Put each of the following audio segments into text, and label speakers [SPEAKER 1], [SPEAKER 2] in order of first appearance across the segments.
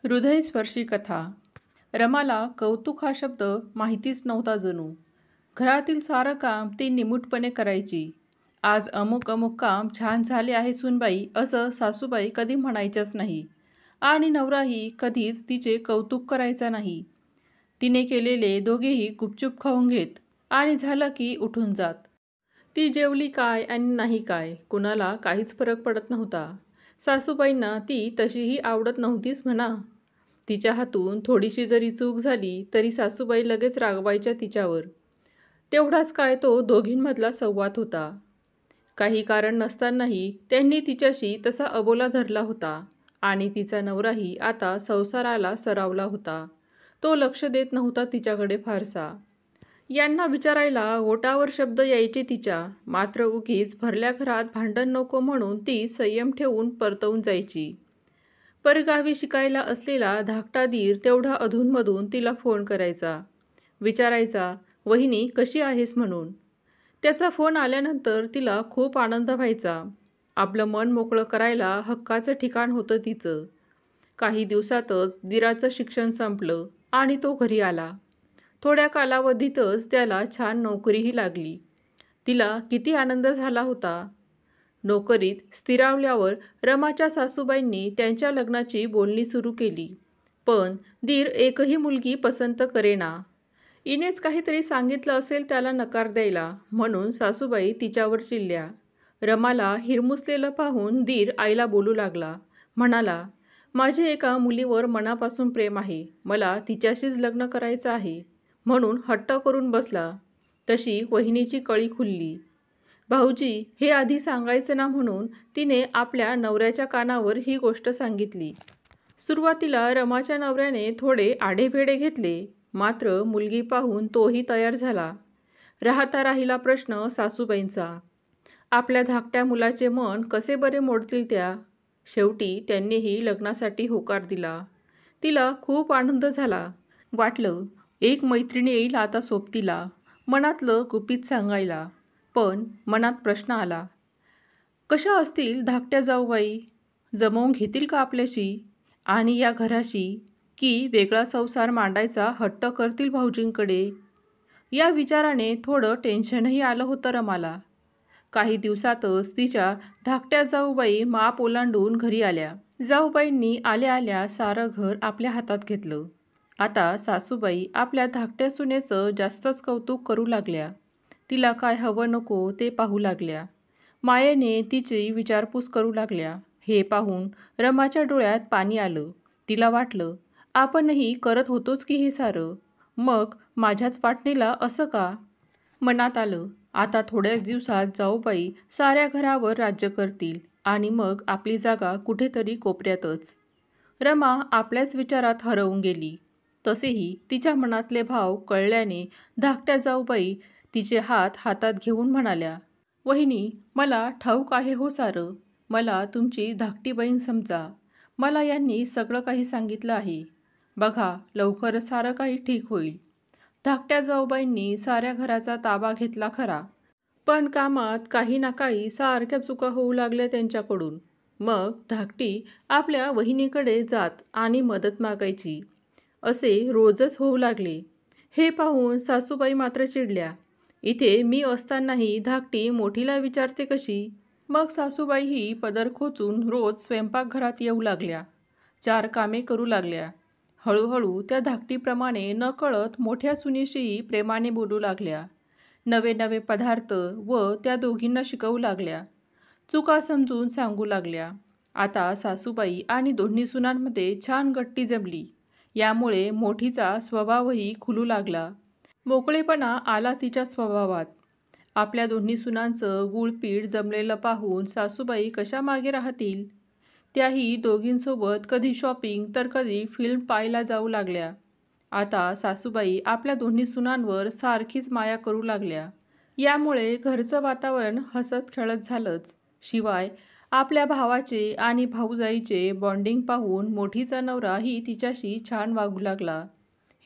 [SPEAKER 1] हृदयस्पर्शी कथा. रमाला कौतुक हा शब्द माहितीच नव्हता जणू. घरातील सारं काम ती निमूटपणे करायची. आज अमुक अमुक काम छान झाले आहे सुनबाई असं सासूबाई कधी म्हणायच्याच नाही. आणि नवराही कधीच तिचे कौतुक करायचा नाही. तिने केलेले दोघेही गुपचूप खाऊन घेत आणि झालं की उठून जात. ती जेवली काय आणि नाही काय कुणाला काहीच फरक पडत नव्हता. सासूबाईंना ती तशीही आवडत नव्हतीच म्हणा. तिच्या हातून थोडीशी जरी चूक झाली तरी सासूबाई लगेच रागवायच्या तिच्यावर. तेवढाच काय तो दोघींमधला संवाद होता. काही कारण नसतानाही त्यांनी तिच्याशी तसा अबोला धरला होता. आणि तिचा नवराही आता संसाराला सरावला होता. तो लक्ष देत नव्हता तिच्याकडे फारसा. यांना विचारायला ओटावर शब्द यायचे तिच्या, मात्र उगीच भरल्या घरात भांडण नको म्हणून ती संयम ठेवून परतवून जायची. परगावी शिकायला असलेला धाकटा दीर तेवढा अधूनमधून तिला फोन करायचा. विचारायचा, वहिनी कशी आहेस म्हणून. त्याचा फोन आल्यानंतर तिला खूप आनंद व्हायचा. आपलं मन मोकळं करायला हक्काचं ठिकाण होतं तिचं. काही दिवसातच दीराचं शिक्षण संपलं आणि तो घरी आला. थोड्या कालावधीतच त्याला छान नोकरीही लागली. तिला किती आनंद झाला होता. नोकरीत स्थिरावल्यावर रमाच्या सासूबाईंनी त्यांच्या लग्नाची बोलणी सुरू केली. पण दीर एकही मुलगी पसंत करेना. इनेच काहीतरी सांगितलं असेल त्याला नकार द्यायला म्हणून सासूबाई तिच्यावर चिडल्या. रमाला हिरमुसलेलं पाहून दीर आईला बोलू लागला. म्हणाला, माझे एका मुलीवर मनापासून प्रेम आहे. मला तिच्याशीच लग्न करायचं आहे. म्हणून हट्ट करून बसला. तशी वहिनीची कळी खुलली. भाऊजी हे आधी सांगायचं ना म्हणून तिने आपल्या नवऱ्याच्या कानावर ही गोष्ट सांगितली. सुरुवातीला रमाच्या नवऱ्याने थोडे आढेवेढे घेतले. मात्र मुलगी पाहून तोही तयार झाला. राहता राहिला प्रश्न सासूबाईंचा. आपल्या धाकट्या मुलाचे मन कसे बरे मोडतील त्या. शेवटी त्यांनीही लग्नासाठी होकार दिला. तिला खूप आनंद झाला. वाटलं एक मैत्रीण येईल आता सोबतीला, मनातलं गुपित सांगायला. पण मनात प्रश्न आला, कशा असतील धाकट्या जाऊबाई. जमवून घेतील का आपल्याशी आणि या घराशी, की वेगळा संसार मांडायचा हट्ट करतील भाऊजींकडे. या विचाराने थोडं टेन्शनही आलं होतं रमाला. काही दिवसातच तिच्या धाकट्या जाऊबाई माप ओलांडून घरी आल्या. जाऊबाईंनी आल्या आल्या सारं घर आपल्या हातात घेतलं. आता सासूबाई आपल्या धाकट्या सुनेचं जास्तच कौतुक करू लागल्या. तिला काय हवं नको ते पाहू लागल्या. मायेने तिची विचारपूस करू लागल्या. हे पाहून रमाच्या डोळ्यात पाणी आलं. तिला वाटलं, आपणही करत होतोच की हे सारं. मग माझ्याच पाटणीला असं का. मनात आलं, आता थोड्याच दिवसात जाऊबाई साऱ्या घरावर राज्य करतील आणि मग आपली जागा कुठेतरी कोपऱ्यातच. रमा आपल्याच विचारात हरवून गेली. तसेही तिच्या मनातले भाव कळल्याने धाकट्या जाऊबाई तिचे हात हातात घेऊन म्हणाल्या, वहिनी मला ठाऊक आहे हो सारं. मला तुमची धाकटी बहीण समजा. मला यांनी सगळं काही सांगितलं आहे. बघा लवकरच सारं काही ठीक होईल. धाकट्या जाऊबाईंनी साऱ्या घराचा ताबा घेतला खरा, पण कामात काही ना काही सारख्या चुका होऊ लागल्या त्यांच्याकडून. मग धाकटी आपल्या वहिनीकडे जात आणि मदत मागायची. असे रोजच होऊ लागले. हे पाहून सासूबाई मात्र चिडल्या. इथे मी असतानाही धाकटी मोठीला विचारते कशी. मग सासूबाईही पदर खोचून रोज स्वयंपाकघरात येऊ लागल्या. 4 कामे करू लागल्या. हळूहळू त्या धाकटीप्रमाणे नकळत मोठ्या सुनीशीही प्रेमाने बोलू लागल्या. नवे नवे पदार्थ व त्या दोघींना शिकवू लागल्या. चुका समजून सांगू लागल्या. आता सासूबाई आणि दोन्ही सुनांमध्ये छान गट्टी जमली. यामुळे मोठीचा स्वभावही खुलू लागला. मोकळेपणा आला तिच्या स्वभावात. आपल्या दोन्ही सुनांचं गुळपीठ जमलेलं पाहून सासूबाई कशा मागे राहतील. त्याही दोघींसोबत कधी शॉपिंग तर कधी फिल्म पाहायला जाऊ लागल्या. आता सासूबाई आपल्या दोन्ही सुनांवर सारखीच माया करू लागल्या. यामुळे घरचं वातावरण हसत खेळत झालंच. शिवाय आपल्या भावाचे आणि भाऊजाईचे बॉन्डिंग पाहून मोठीचा नवराही तिच्याशी छान वागू लागला.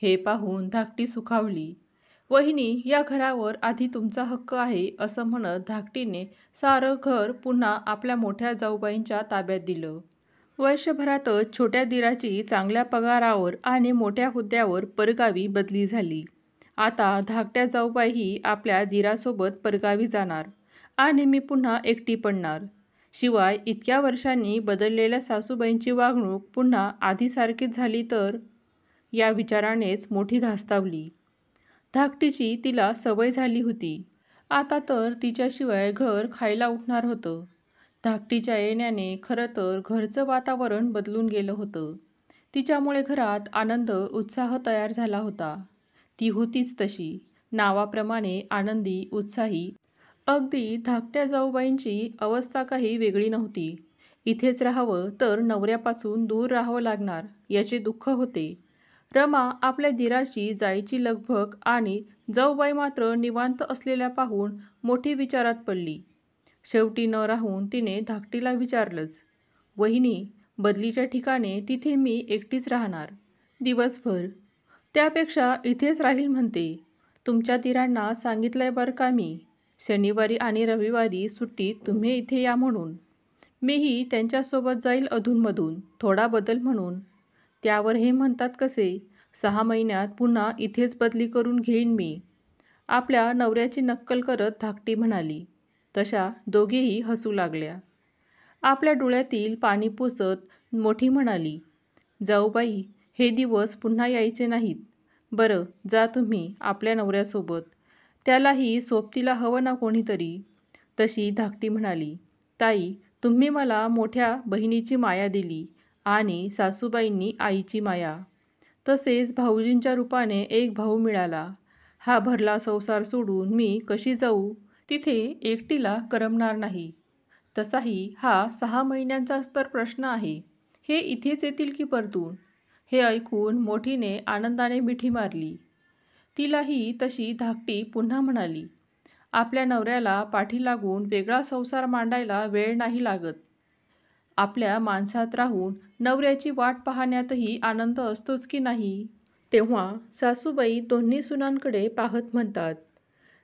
[SPEAKER 1] हे पाहून धाकटी सुखावली. वहिनी या घरावर आधी तुमचा हक्क आहे असं म्हणत धाकटीने सारं घर पुन्हा आपल्या मोठ्या जाऊबाईंच्या ताब्यात दिलं. वर्षभरातच छोट्या दिराची चांगल्या पगारावर आणि मोठ्या हुद्द्यावर परगावी बदली झाली. आता धाकट्या जाऊबाईही आपल्या दिरासोबत परगावी जाणार आणि मी पुन्हा एकटी पडणार. शिवाय इतक्या वर्षांनी बदललेल्या सासूबाईंची वागणूक पुन्हा आधीसारखीच झाली तर? या विचारानेच मोठी धास्तावली. धाकटीची तिला सवय झाली होती. आता तर तिच्याशिवाय घर खायला उठणार होतं. धाकटीच्या येण्याने खरं तर घरचं वातावरण बदलून गेलं होतं. तिच्यामुळे घरात आनंद, उत्साह तयार झाला होता. ती होतीच तशी, नावाप्रमाणे आनंदी, उत्साही. अगदी धाकट्या जाऊबाईंची अवस्था काही वेगळी नव्हती. इथेच राहावं तर नवऱ्यापासून दूर राहावं लागणार याचे दुःख होते. रमा आपल्या दिराची जायची लगबग आणि जाऊबाई मात्र निवांत असलेल्या पाहून मोठी विचारात पडली. शेवटी न राहून तिने धाकटीला विचारलंच, "वहिनी, बदलीच्या ठिकाणी तिथे मी एकटीच राहणार दिवसभर. त्यापेक्षा इथेच राहील म्हणते. तुमच्या दिरांना सांगितलंय बरं का मी. शनिवारी आणि रविवारी सुट्टीत तुम्ही इथे या म्हणून. मीही त्यांच्यासोबत जाईल अधूनमधून, थोडा बदल म्हणून. त्यावर हे म्हणतात कसे, 6 महिन्यात पुन्हा इथेच बदली करून घेईन मी." आपल्या नवऱ्याची नक्कल करत धाकटी म्हणाली. तशा दोघीही हसू लागल्या. आपल्या डोळ्यातील पाणी पुसत मोठी म्हणाली, "जाऊबाई, हे दिवस पुन्हा यायचे नाहीत. बरं, जा तुम्ही आपल्या नवऱ्यासोबत. त्यालाही सोबतीला हवं ना कोणीतरी." तशी धाकटी म्हणाली, "ताई, तुम्ही मला मोठ्या बहिणीची माया दिली आणि सासूबाईंनी आईची माया. तसेच भाऊजींच्या रूपाने एक भाऊ मिळाला. हा भरला संसार सोडून मी कशी जाऊ? तिथे एकटीला करमणार नाही. तसाही हा 6 महिन्यांचाच तर प्रश्न आहे. हे इथेच येतील की परतून?" हे ऐकून मोठीने आनंदाने मिठी मारली. तिलाही तशी धाकटी पुन्हा म्हणाली, "आपल्या नवऱ्याला पाठी लागून वेगळा संसार मांडायला वेळ नाही लागत. आपल्या माणसात राहून नवऱ्याची वाट पाहण्यातही आनंद असतोच की नाही?" तेव्हा सासूबाई दोन्ही सुनांकडे पाहत म्हणतात,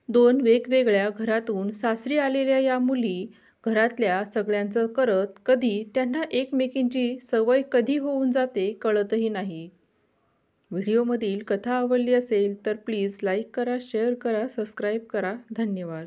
[SPEAKER 1] "2 वेगवेगळ्या घरातून सासरी आलेल्या या मुली घरातल्या सगळ्यांचं करत कधी त्यांना एकमेकींची सवय कधी होऊन जाते कळतही नाही." व्हिडिओमधील कथा आवडली असेल तर प्लीज लाईक करा, शेअर करा, सबस्क्राईब करा. धन्यवाद.